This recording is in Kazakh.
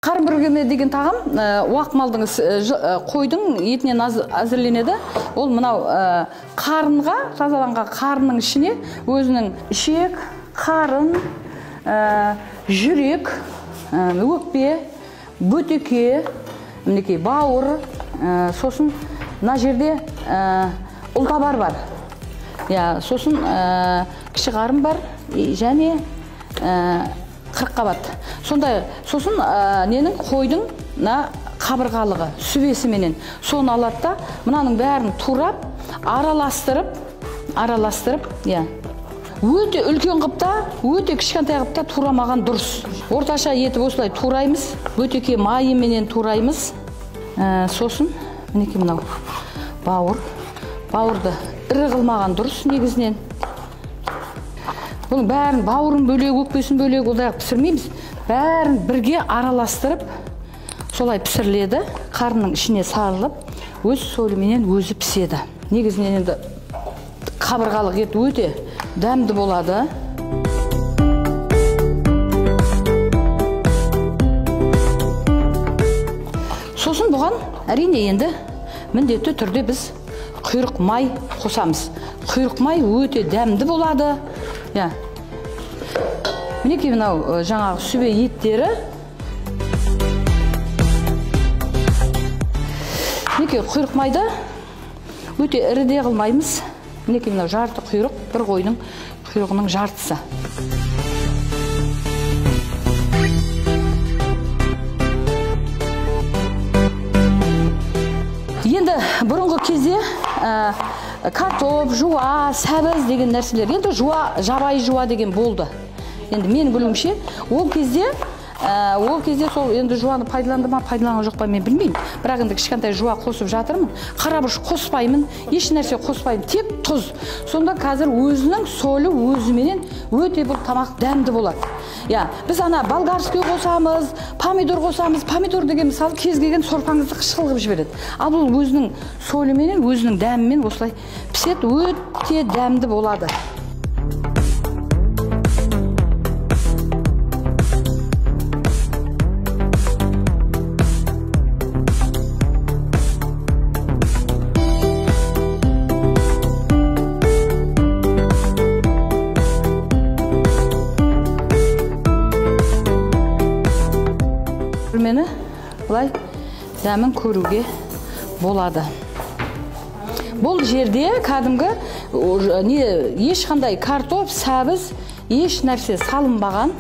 Қарбүргеме деген тағам уақ малдың қойдың етінен әзірленеді. Ол мынау қарынға, тазаланған қарынның ішіне өзінің ішек, қарын, жүрек, өкпе, бөтеке, мінекей бауыр, сосын мына жерде ұлтабар бар. Сосын кіші қарын бар және қырыққабат. Сосын ненің қойдың қабырғалығы сүбесіменен соны алады да, мынаның бәрін турап, араластырып, өте үлкен қыпта, өте кішкентай қыпта турамаған дұрыс. Орташа етіп осылай тураймыз, бөтеке майыменен тураймыз. Сосын мінекей мынау бауырды ірі қылмаған дұрыс негізінен. Бұның бәрін бауырын бөлек, өкпесін бөлек олай пісірмейміз. Бәрін бірге араластырып, солай пісіріледі. Қарынның ішіне сарылып, өз солыменен өзі піседі. Негізінен енді қабырғалық ет өте дәмді болады. Сосын бұған әрине енді міндетті түрде біз құйрық май қосамыз. Құйрық май өте дәмді болады. Мінекей мынау жаңағы сүбе еттері. Мінекей құйрық майды өте іріде қылмаймыз. Мінекей мынау жарты құйрық, бір қойдың құйрығының жартысы. Енді бұрынғы кезде картоп, жуа, сәбіз деген нәрселер. Енді жабайы жуа деген болды. Енді мен білуімше, ол кезде сол енді жуаны пайдаланды ма, пайдаланған жоқ па мен білмеймін. Бірақ енді кішкентай жуа қосып жатырмын. Қарабұрыш қоспаймын, еш нәрсе қоспаймын, тек тұз. Сонда қазір өзінің солы өзіменен өте бұл тамақ дәмді болады. Біз ана болгарский қосамыз, помидор қосамыз. Помидор деген мысалы кез келген сорпаңызды қышқылғып жібереді. Ал бұл өзінің солыменен, өзінің дәмімен осылай пісет, өте дәмді болады. Мені бұлай дәмін көруге болады. Бұл жерде кәдімгі ешқандай картоп, сәбіз, еш нәрсе салынбаған.